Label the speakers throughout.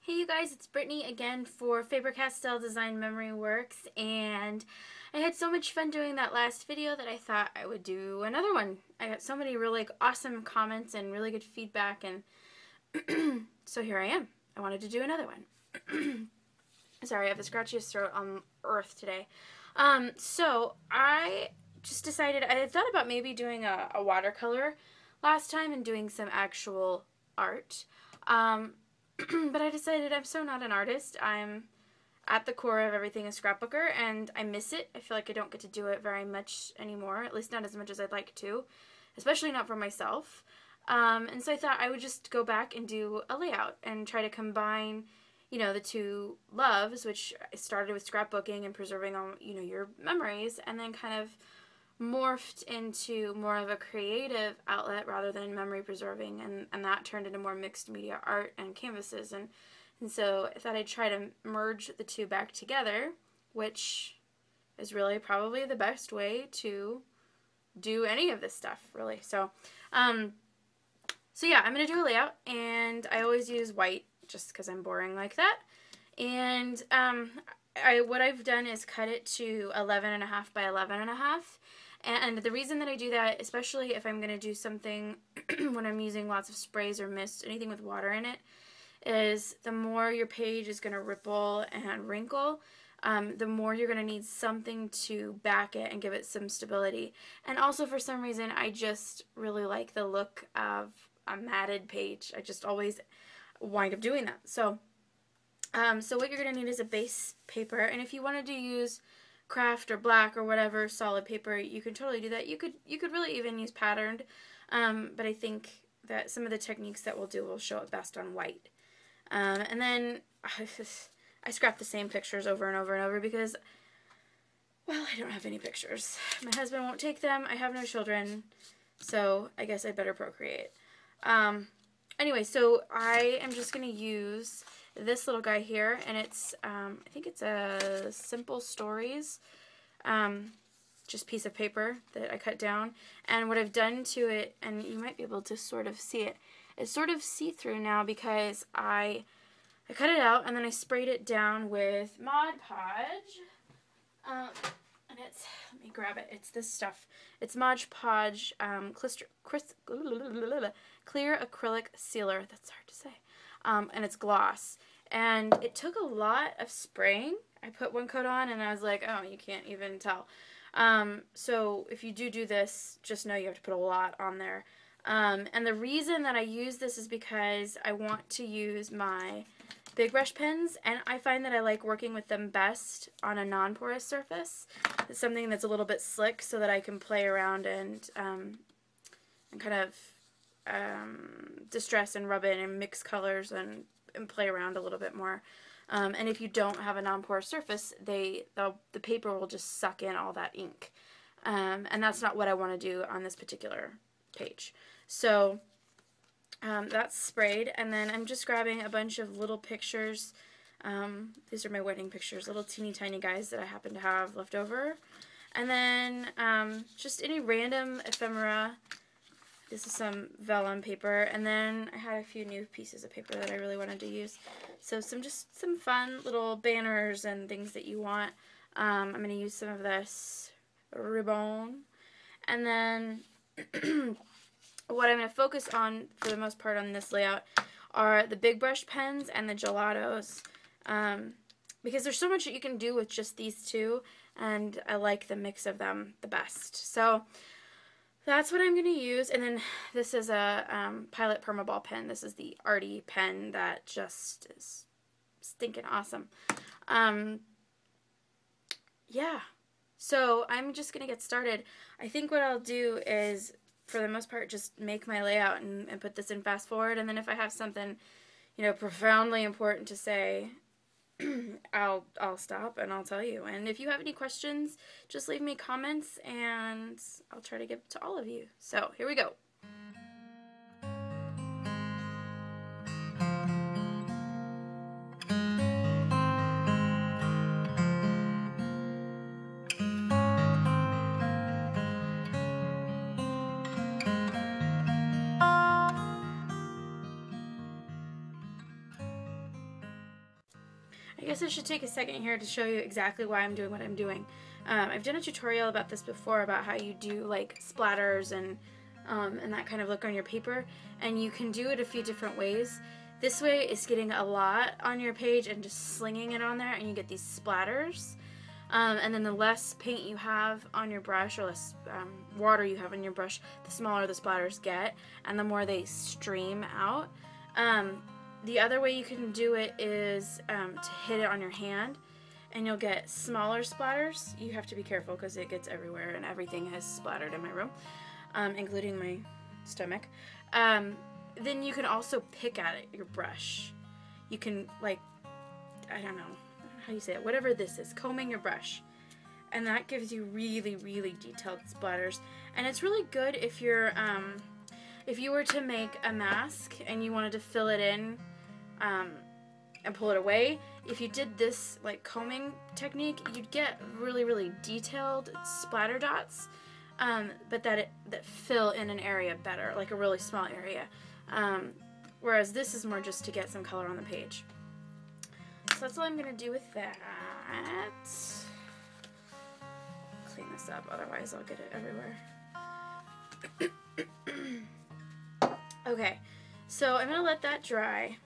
Speaker 1: Hey you guys, it's Brittany again for Faber-Castell Design Memory Works, and I had so much fun doing that last video that I thought I would do another one. I got so many really awesome comments and really good feedback, and so here I am. I wanted to do another one. Sorry, I have the scratchiest throat on earth today. So I just decided, I had thought about maybe doing a watercolor last time and doing some actual art. But I decided I'm so not an artist. I'm at the core of everything a scrapbooker, and I miss it. I feel like I don't get to do it very much anymore, at least not as much as I'd like to, especially not for myself. And so I thought I would just go back and do a layout and try to combine, you know, the two loves, which I started with scrapbooking and preserving all, you know, your memories, and then kind of morphed into more of a creative outlet rather than memory preserving, and that turned into more mixed media art and canvases, and so I thought I'd try to merge the two back together, which is really probably the best way to do any of this stuff, really. So yeah, I'm gonna do a layout, and I always use white just because I'm boring like that. And what I've done is cut it to 11.5 by 11.5. And the reason that I do that, especially if I'm going to do something when I'm using lots of sprays or mist, anything with water in it, is the more your page is going to ripple and wrinkle, the more you're going to need something to back it and give it some stability. And also, for some reason, I just really like the look of a matted page. I just always wind up doing that. So what you're going to need is a base paper, and if you wanted to use craft or black or whatever solid paper, you can totally do that. You could really even use patterned, but I think that some of the techniques that we'll do will show it best on white. And then I scrap the same pictures over and over and over because, well, I don't have any pictures. My husband won't take them. I have no children, so I guess I better procreate. Anyway, so I am just going to use this little guy here, and it's, I think it's a Simple Stories, just piece of paper that I cut down, and what I've done to it, and you might be able to sort of see it, it's sort of see-through now because I cut it out, and then I sprayed it down with Mod Podge, and it's, let me grab it, it's this stuff, it's Mod Podge, clear acrylic sealer, that's hard to say, and it's gloss. And it took a lot of spraying. I put one coat on and I was like, oh, you can't even tell. So if you do this, just know you have to put a lot on there. And the reason that I use this is because I want to use my big brush pens, and I find that I like working with them best on a non-porous surface. It's something that's a little bit slick so that I can play around and kind of distress and rub it and mix colors and play around a little bit more. And if you don't have a non-porous surface, the paper will just suck in all that ink. And that's not what I want to do on this particular page. So that's sprayed, and then I'm just grabbing a bunch of little pictures. These are my wedding pictures, little teeny tiny guys that I happen to have left over. And then just any random ephemera. This is some vellum paper, and then I had a few new pieces of paper that I really wanted to use. So just some fun little banners and things that you want. I'm going to use some of this ribbon. And then what I'm going to focus on for the most part on this layout are the big brush pens and the gelatos. Because there's so much that you can do with just these two, and I like the mix of them the best. So that's what I'm going to use. And then this is a Pilot Permaball pen. This is the Arty pen that just is stinking awesome. Yeah. So I'm just going to get started. I think what I'll do is, for the most part, just make my layout and put this in fast forward. And then if I have something, you know, profoundly important to say, I'll stop and I'll tell you. And if you have any questions, just leave me comments and I'll try to get to all of you. So here we go. guess I should take a second here to show you exactly why I'm doing what I'm doing. I've done a tutorial about this before, about how you do like splatters and that kind of look on your paper, and you can do it a few different ways. This way is getting a lot on your page and just slinging it on there, and you get these splatters. And then the less paint you have on your brush, or less water you have on your brush, the smaller the splatters get, and the more they stream out. The other way you can do it is to hit it on your hand, and you'll get smaller splatters. You have to be careful because it gets everywhere, and everything has splattered in my room, including my stomach. Then you can also pick at it, your brush. You can, like, I don't know how you say it, whatever this is, combing your brush. And that gives you really, really detailed splatters. And it's really good if you're, if you were to make a mask and you wanted to fill it in and pull it away, if you did this like combing technique, you'd get really, really detailed splatter dots, but that fill in an area better, like a really small area. Whereas this is more just to get some color on the page. So that's all I'm going to do with that. Clean this up, otherwise I'll get it everywhere. Okay, so I'm going to let that dry.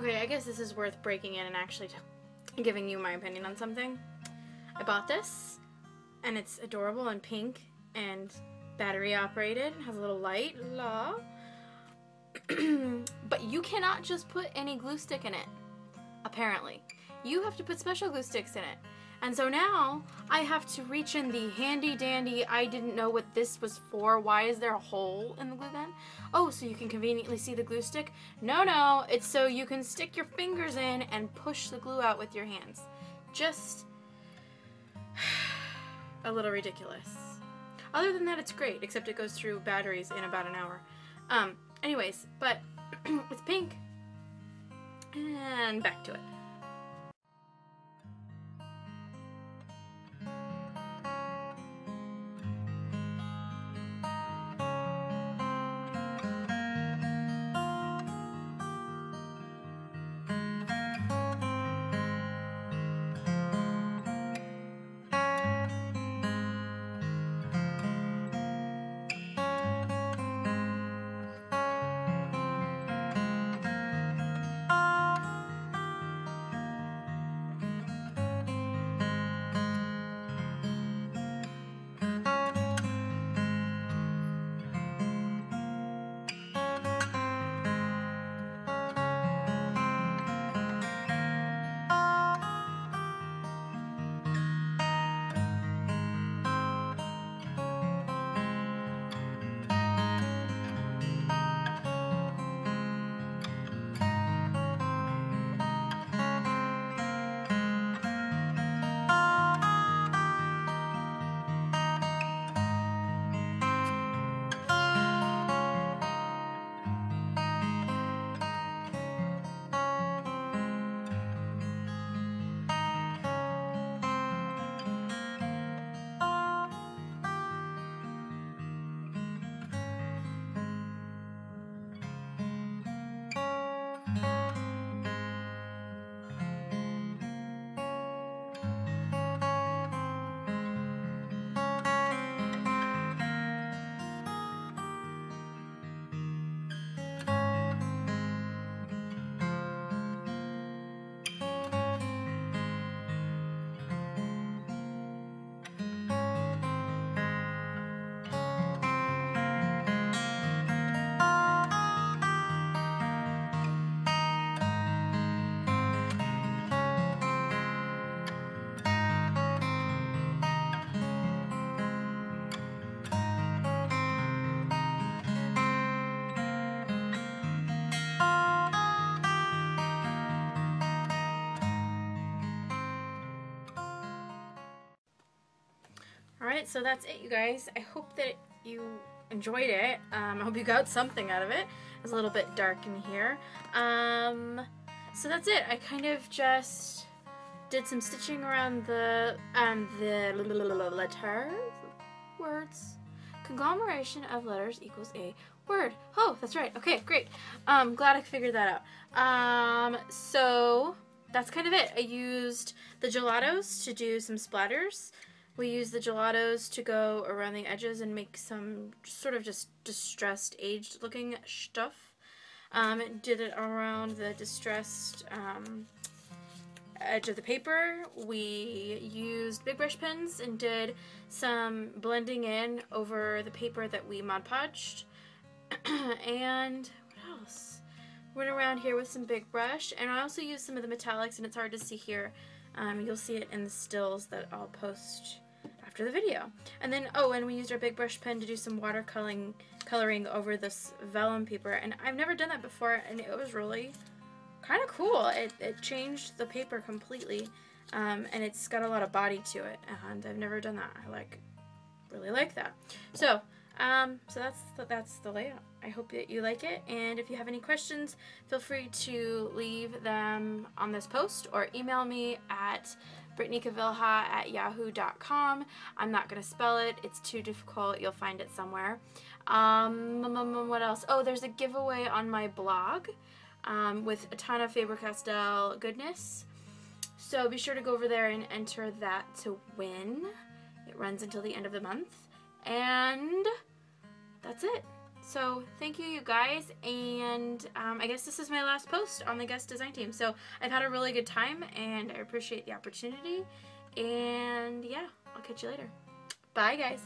Speaker 1: Okay, I guess this is worth breaking in and actually giving you my opinion on something. I bought this, and it's adorable and pink and battery operated. It has a little light. La. But you cannot just put any glue stick in it, apparently. You have to put special glue sticks in it. And so now I have to reach in the handy dandy, I didn't know what this was for. Why is there a hole in the glue gun? Oh, so you can conveniently see the glue stick? No, it's so you can stick your fingers in and push the glue out with your hands. Just a little ridiculous. Other than that, it's great, except it goes through batteries in about an hour. Anyways, but it's pink. And back to it. Alright, so that's it, you guys. I hope that you enjoyed it. I hope you got something out of it. It's a little bit dark in here. So that's it. I kind of just did some stitching around the letters, words. Conglomeration of letters equals a word. Oh, that's right. Okay, great. Glad I figured that out. So that's kind of it. I used the gelatos to do some splatters. We used the gelatos to go around the edges and make some sort of just distressed, aged looking stuff. Did it around the distressed edge of the paper. We used big brush pens and did some blending in over the paper that we Mod Podged. And what else? Went around here with some big brush, and I also used some of the metallics, and it's hard to see here. You'll see it in the stills that I'll post after the video. And then, oh, and we used our big brush pen to do some watercoloring over this vellum paper, and I've never done that before, and it was really kind of cool. It changed the paper completely, and it's got a lot of body to it, and I've never done that. I really like that. So that's the layout. I hope that you like it, and if you have any questions, feel free to leave them on this post or email me at brittanycavilha@yahoo.com. I'm not going to spell it. It's too difficult. You'll find it somewhere. What else? Oh, there's a giveaway on my blog with a ton of Faber-Castell goodness. So be sure to go over there and enter that to win. It runs until the end of the month. And that's it. So thank you guys, and I guess this is my last post on the guest design team. So I've had a really good time, and I appreciate the opportunity, and yeah, I'll catch you later. Bye guys.